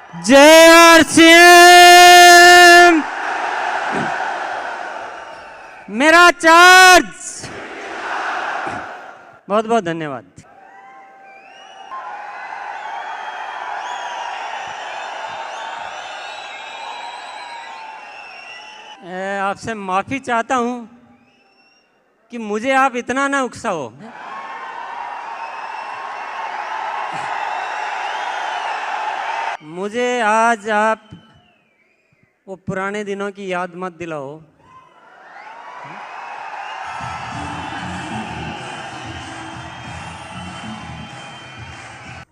जय आरसीएम, मेरा चार्ज। बहुत बहुत धन्यवाद। आपसे माफी चाहता हूं कि मुझे आप इतना ना उकसाओ। मुझे आज आप वो पुराने दिनों की याद मत दिलाओ।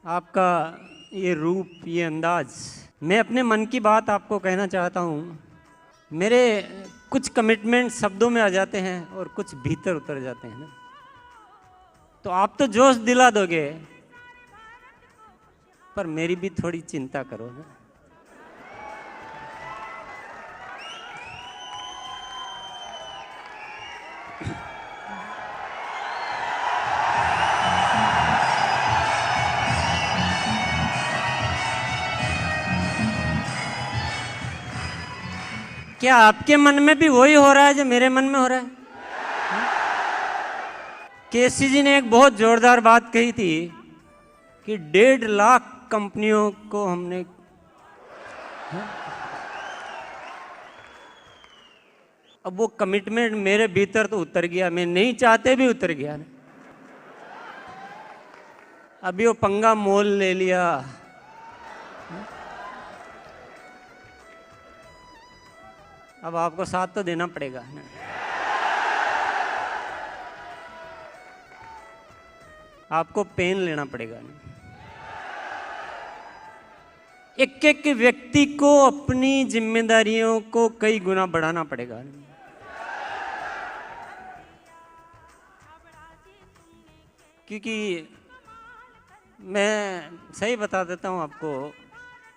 आपका ये रूप, ये अंदाज, मैं अपने मन की बात आपको कहना चाहता हूँ। मेरे कुछ कमिटमेंट शब्दों में आ जाते हैं और कुछ भीतर उतर जाते हैं ना, तो आप तो जोश दिला दोगे, पर मेरी भी थोड़ी चिंता करो ना। क्या आपके मन में भी वही हो रहा है जो मेरे मन में हो रहा है? केसी जी ने एक बहुत जोरदार बात कही थी कि 1.5 लाख कंपनियों को हमने अब वो कमिटमेंट मेरे भीतर तो उतर गया, मैं नहीं चाहते भी उतर गया। अभी वो पंगा मोल ले लिया। अब आपको साथ तो देना पड़ेगा ना। आपको पेन लेना पड़ेगा ना। एक एक व्यक्ति को अपनी जिम्मेदारियों को कई गुना बढ़ाना पड़ेगा। क्योंकि मैं सही बता देता हूँ आपको,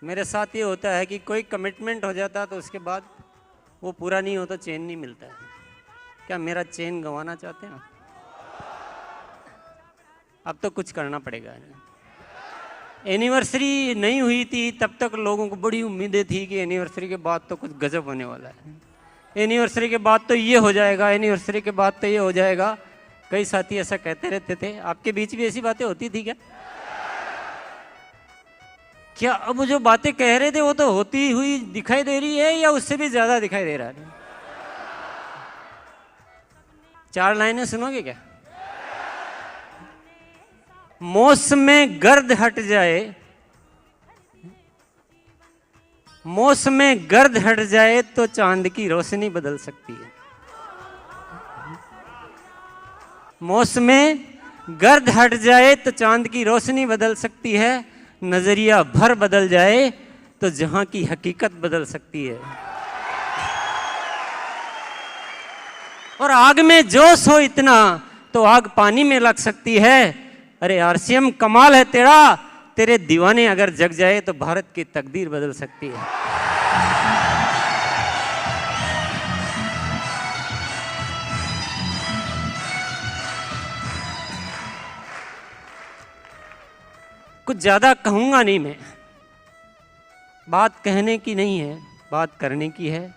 मेरे साथ ये होता है कि कोई कमिटमेंट हो जाता है तो उसके बाद वो पूरा नहीं होता, चैन नहीं मिलता है। क्या मेरा चैन गंवाना चाहते हैं? अब तो कुछ करना पड़ेगा। एनिवर्सरी नहीं हुई थी तब तक लोगों को बड़ी उम्मीदें थी कि एनिवर्सरी के बाद तो कुछ गजब होने वाला है, एनिवर्सरी के बाद तो ये हो जाएगा, एनिवर्सरी के बाद तो ये हो जाएगा। कई साथी ऐसा कहते रहते थे। आपके बीच भी ऐसी बातें होती थी क्या? क्या अब जो बातें कह रहे थे वो तो होती हुई दिखाई दे रही है या उससे भी ज्यादा दिखाई दे रहा है? 4 लाइनें सुनोगे क्या? मौसम गर्द हट जाए, मौसम गर्द हट जाए तो चांद की रोशनी बदल सकती है। मौसम गर्द हट जाए तो चांद की रोशनी बदल सकती है। नजरिया भर बदल जाए तो जहां की हकीकत बदल सकती है। और आग में जोश हो इतना तो आग पानी में लग सकती है। अरे आरसीएम कमाल है तेरा, तेरे दीवाने अगर जग जाए तो भारत की तकदीर बदल सकती है। कुछ ज्यादा कहूंगा नहीं मैं, बात कहने की नहीं है, बात करने की है।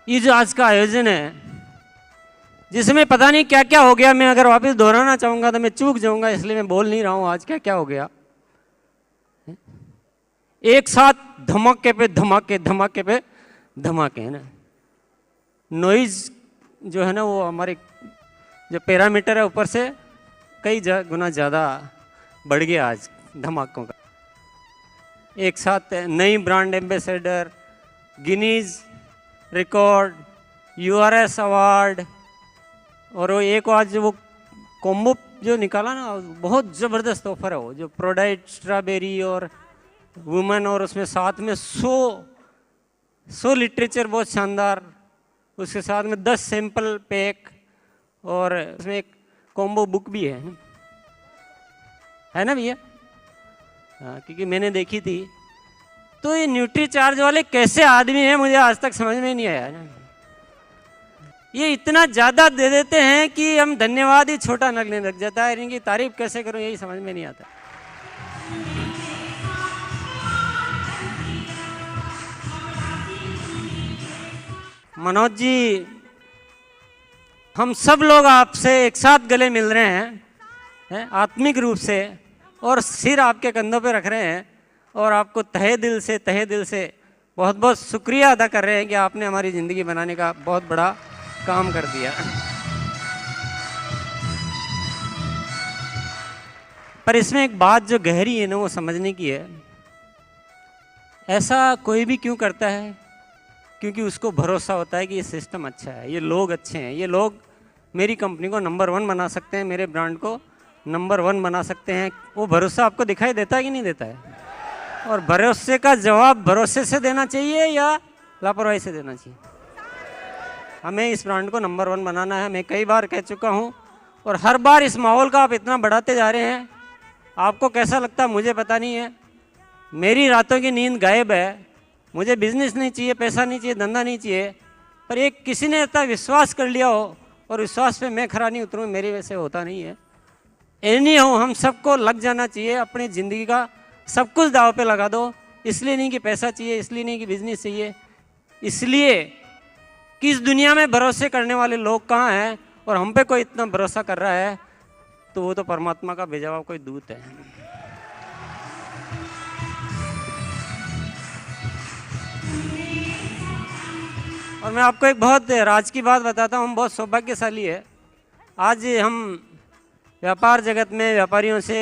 ये जो आज का आयोजन है जिसमें पता नहीं क्या क्या हो गया, मैं अगर वापस दोहराना चाहूंगा तो मैं चूक जाऊंगा, इसलिए मैं बोल नहीं रहा हूं आज क्या क्या हो गया। एक साथ धमाके पे धमाके, धमाके पे धमाके, है ना। नॉइज जो है ना वो हमारे जो पैरामीटर है ऊपर से कई गुना ज़्यादा बढ़ गया आज धमाकों का। एक साथ नई brand ambassador, Guinness record, URS award, और वो एक आज वो कॉम्बो जो निकाला ना, बहुत ज़बरदस्त ऑफर है वो, जो प्रोडाइट स्ट्रॉबेरी और वुमेन, और उसमें साथ में 100 लिटरेचर बहुत शानदार, उसके साथ में 10 सैंपल पैक, और उसमें एक कॉम्बो बुक भी है ना भैया? हाँ, क्योंकि मैंने देखी थी। तो ये न्यूट्री चार्ज वाले कैसे आदमी हैं मुझे आज तक समझ में नहीं आया ना। ये इतना ज़्यादा दे देते हैं कि हम धन्यवाद ही छोटा लगने लग जाता है। इनकी तारीफ कैसे करूं यही समझ में नहीं आता। मनोज जी, हम सब लोग आपसे एक साथ गले मिल रहे हैं आत्मिक रूप से, और सिर आपके कंधों पे रख रहे हैं और आपको तहे दिल से बहुत बहुत शुक्रिया अदा कर रहे हैं कि आपने हमारी ज़िंदगी बनाने का बहुत बड़ा काम कर दिया। पर इसमें एक बात जो गहरी है ना, वो समझने की है। ऐसा कोई भी क्यों करता है? क्योंकि उसको भरोसा होता है कि ये सिस्टम अच्छा है, ये लोग अच्छे हैं, ये लोग मेरी कंपनी को नंबर 1 बना सकते हैं, मेरे ब्रांड को नंबर 1 बना सकते हैं। वो भरोसा आपको दिखाई देता है कि नहीं देता है? और भरोसे का जवाब भरोसे से देना चाहिए या लापरवाही से देना चाहिए? हमें इस ब्रांड को नंबर 1 बनाना है। मैं कई बार कह चुका हूँ, और हर बार इस माहौल का आप इतना बढ़ाते जा रहे हैं। आपको कैसा लगता है मुझे पता नहीं है। मेरी रातों की नींद गायब है। मुझे बिजनेस नहीं चाहिए, पैसा नहीं चाहिए, धंधा नहीं चाहिए, पर एक किसी ने इतना विश्वास कर लिया हो और विश्वास पे मैं खरा नहीं उतरूँ, मेरी वजह से होता नहीं है। एनी हो, हम सबको लग जाना चाहिए। अपनी ज़िंदगी का सब कुछ दाव पे लगा दो। इसलिए नहीं कि पैसा चाहिए, इसलिए नहीं कि बिजनेस चाहिए, इसलिए कि इस दुनिया में भरोसे करने वाले लोग कहाँ हैं और हम पे कोई इतना भरोसा कर रहा है, तो वो तो परमात्मा का भेजा हुआ कोई दूत है। और मैं आपको एक बहुत राज की बात बताता हूँ। हम बहुत सौभाग्यशाली है। आज हम व्यापार जगत में व्यापारियों से,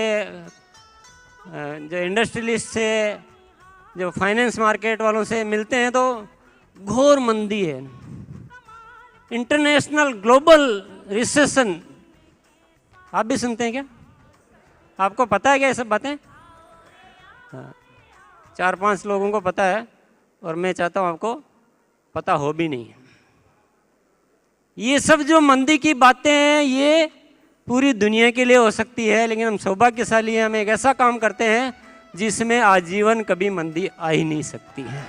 जो इंडस्ट्रियलिस्ट से, जो फाइनेंस मार्केट वालों से मिलते हैं तो घोर मंदी है, इंटरनेशनल ग्लोबल रिसेशन। आप भी सुनते हैं क्या? आपको पता है क्या ये सब बातें? हाँ, 4-5 लोगों को पता है, और मैं चाहता हूँ आपको पता हो भी नहीं। ये सब जो मंदी की बातें हैं ये पूरी दुनिया के लिए हो सकती है, लेकिन हम सौभाग्यशाली हैं। हम एक ऐसा काम करते हैं जिसमें आजीवन कभी मंदी आ ही नहीं सकती है।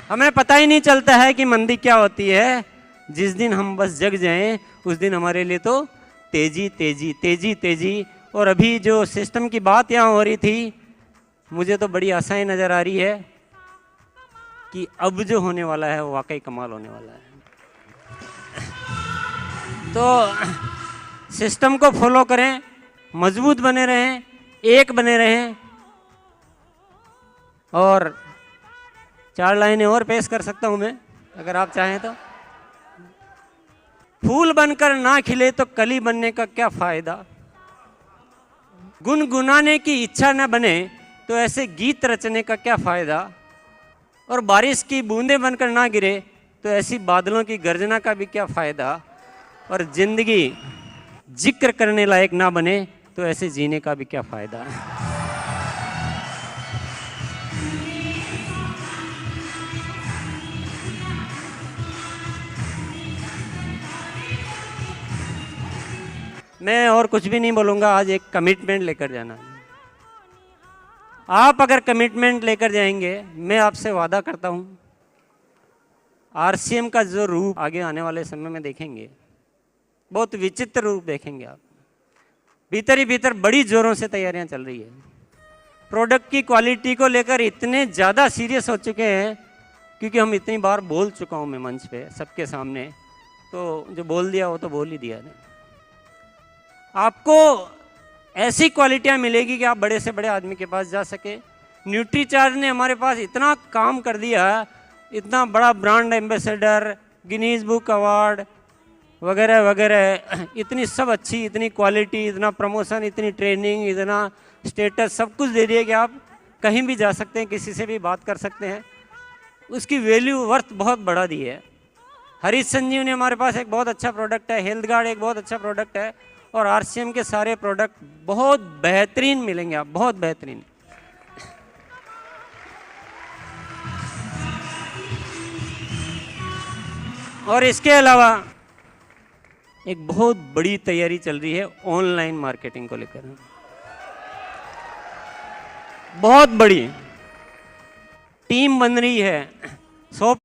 हमें पता ही नहीं चलता है कि मंदी क्या होती है। जिस दिन हम बस जग जाएं, उस दिन हमारे लिए तो तेजी तेजी तेजी तेजी। और अभी जो सिस्टम की बात यहाँ हो रही थी, मुझे तो बड़ी आशाएं नज़र आ रही है कि अब जो होने वाला है वो वाकई कमाल होने वाला है। तो सिस्टम को फॉलो करें, मजबूत बने रहें, एक बने रहें। और 4 लाइनें और पेश कर सकता हूं मैं, अगर आप चाहें तो। फूल बनकर ना खिले तो कली बनने का क्या फायदा, गुनगुनाने की इच्छा न बने तो ऐसे गीत रचने का क्या फायदा, और बारिश की बूंदें बनकर ना गिरे तो ऐसी बादलों की गर्जना का भी क्या फायदा, और जिंदगी जिक्र करने लायक ना बने तो ऐसे जीने का भी क्या फायदा। मैं और कुछ भी नहीं बोलूँगा। आज एक कमिटमेंट लेकर जाना है। आप अगर कमिटमेंट लेकर जाएंगे, मैं आपसे वादा करता हूँ, आरसीएम का जो रूप आगे आने वाले समय में देखेंगे, बहुत विचित्र रूप देखेंगे आप। भीतर ही भीतर बड़ी जोरों से तैयारियां चल रही है। प्रोडक्ट की क्वालिटी को लेकर इतने ज़्यादा सीरियस हो चुके हैं, क्योंकि हम इतनी बार बोल चुका हूँ मैं मंच पे सबके सामने, तो जो बोल दिया वो तो बोल ही दिया है। आपको ऐसी क्वालिटियाँ मिलेगी कि आप बड़े से बड़े आदमी के पास जा सके। न्यूट्रीचार्ज ने हमारे पास इतना काम कर दिया, इतना बड़ा brand ambassador, Guinness book award वगैरह वगैरह, इतनी सब अच्छी, इतनी क्वालिटी, इतना प्रमोशन, इतनी ट्रेनिंग, इतना स्टेटस, सब कुछ दे दिया कि आप कहीं भी जा सकते हैं, किसी से भी बात कर सकते हैं। उसकी वैल्यू वर्थ बहुत बढ़ा दी है। हरीश संजीवनी हमारे पास एक बहुत अच्छा प्रोडक्ट है, हेल्थ गार्ड एक बहुत अच्छा प्रोडक्ट है, और आरसीएम के सारे प्रोडक्ट बहुत बेहतरीन मिलेंगे आप, बहुत बेहतरीन। और इसके अलावा एक बहुत बड़ी तैयारी चल रही है ऑनलाइन मार्केटिंग को लेकर, बहुत बड़ी टीम बन रही है। 100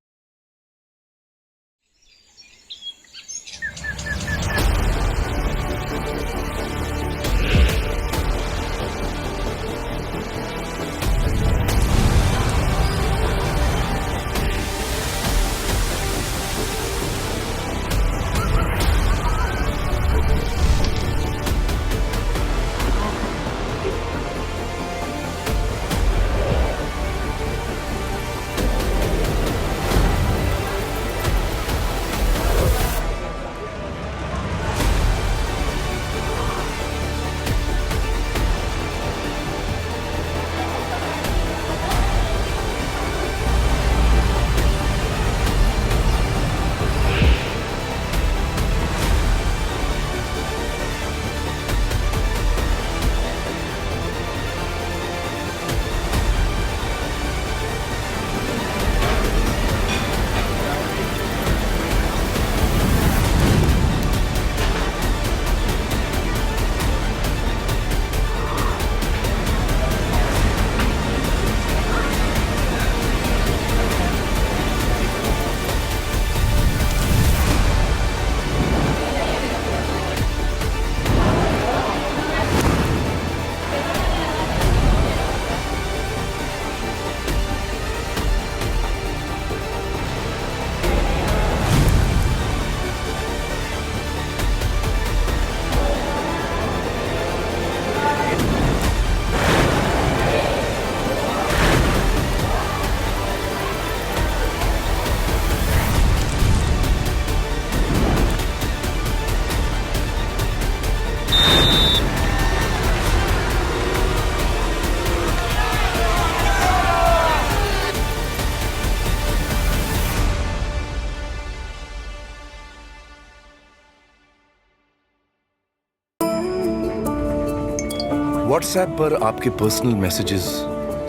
व्हाट्सएप पर आपके पर्सनल मैसेजेस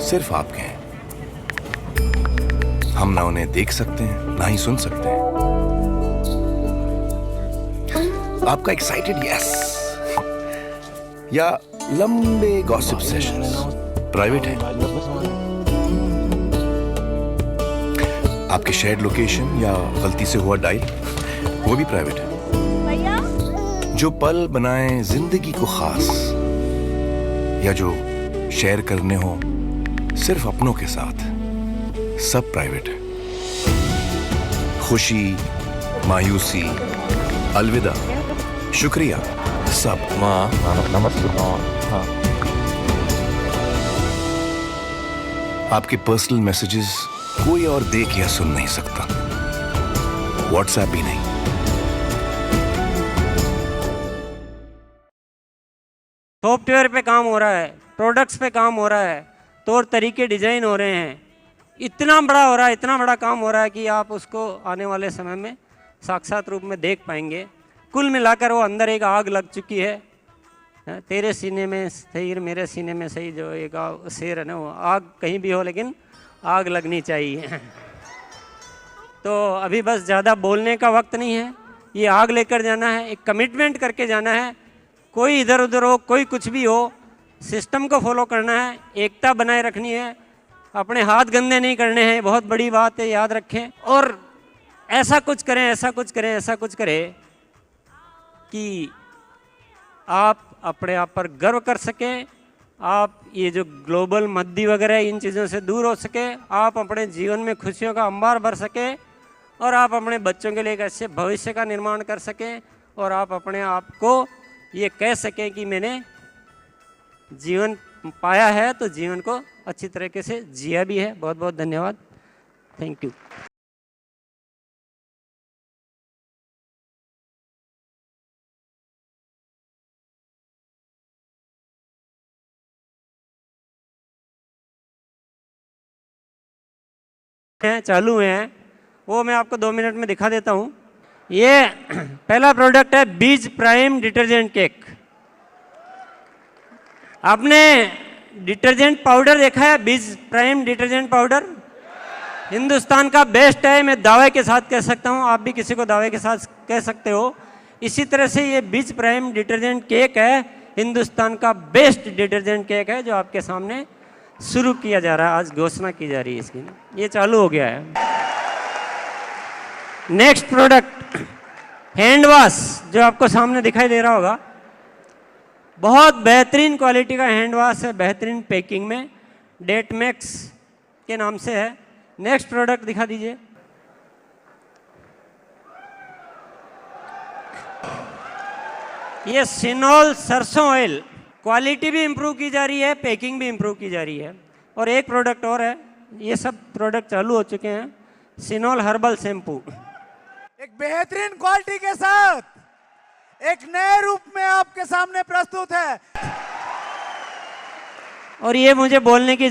सिर्फ आपके हैं। हम ना उन्हें देख सकते हैं ना ही सुन सकते हैं। आपका एक्साइटेड यस या लंबे गॉसिप सेशंस प्राइवेट है। आपके शेयर्ड लोकेशन या गलती से हुआ डायल वो भी प्राइवेट है। जो पल बनाए जिंदगी को खास या जो शेयर करने हो सिर्फ अपनों के साथ, सब प्राइवेट है। खुशी, मायूसी, अलविदा, शुक्रिया, सब आपके पर्सनल मैसेजेस कोई और देख या सुन नहीं सकता, व्हाट्सएप भी नहीं। सॉफ्टवेयर पे काम हो रहा है, प्रोडक्ट्स पे काम हो रहा है, तौर तरीके डिजाइन हो रहे हैं, इतना बड़ा हो रहा है, इतना बड़ा काम हो रहा है कि आप उसको आने वाले समय में साक्षात रूप में देख पाएंगे। कुल मिलाकर वो अंदर एक आग लग चुकी है। तेरे सीने में सही मेरे सीने में सही, जो एक शेर है ना, वो आग कहीं भी हो लेकिन आग लगनी चाहिए। तो अभी बस ज़्यादा बोलने का वक्त नहीं है, ये आग लेकर जाना है, एक कमिटमेंट करके जाना है। कोई इधर उधर हो, कोई कुछ भी हो, सिस्टम को फॉलो करना है, एकता बनाए रखनी है, अपने हाथ गंदे नहीं करने हैं, बहुत बड़ी बात है, याद रखें। और ऐसा कुछ करें, ऐसा कुछ करें, ऐसा कुछ करें कि आप अपने आप पर गर्व कर सकें, आप ये जो ग्लोबल मद्दी वगैरह इन चीज़ों से दूर हो सके, आप अपने जीवन में खुशियों का अंबार भर सकें और आप अपने बच्चों के लिए एक अच्छे भविष्य का निर्माण कर सकें और आप अपने आप को ये कह सकें कि मैंने जीवन पाया है तो जीवन को अच्छी तरीके से जिया भी है। बहुत बहुत धन्यवाद, थैंक यू। चालू हैं वो मैं आपको 2 मिनट में दिखा देता हूँ। ये पहला प्रोडक्ट है बीज प्राइम डिटर्जेंट केक। आपने डिटर्जेंट पाउडर देखा है? बीज प्राइम डिटर्जेंट पाउडर हिंदुस्तान का बेस्ट है, मैं दावे के साथ कह सकता हूँ, आप भी किसी को दावे के साथ कह सकते हो। इसी तरह से ये बीज प्राइम डिटर्जेंट केक है, हिंदुस्तान का बेस्ट डिटर्जेंट केक है, जो आपके सामने शुरू किया जा रहा है, आज घोषणा की जा रही है इसकी, ये चालू हो गया है। नेक्स्ट प्रोडक्ट हैंड वॉश, जो आपको सामने दिखाई दे रहा होगा, बहुत बेहतरीन क्वालिटी का हैंड वॉश है, बेहतरीन पैकिंग में, डेट मैक्स के नाम से है। नेक्स्ट प्रोडक्ट दिखा दीजिए। ये सिनोल सरसों ऑयल, क्वालिटी भी इंप्रूव की जा रही है, पैकिंग भी इंप्रूव की जा रही है। और एक प्रोडक्ट और है, ये सब प्रोडक्ट चालू हो चुके हैं। सिनोल हर्बल शैम्पू एक बेहतरीन क्वालिटी के साथ एक नए रूप में आपके सामने प्रस्तुत है। और ये मुझे बोलने की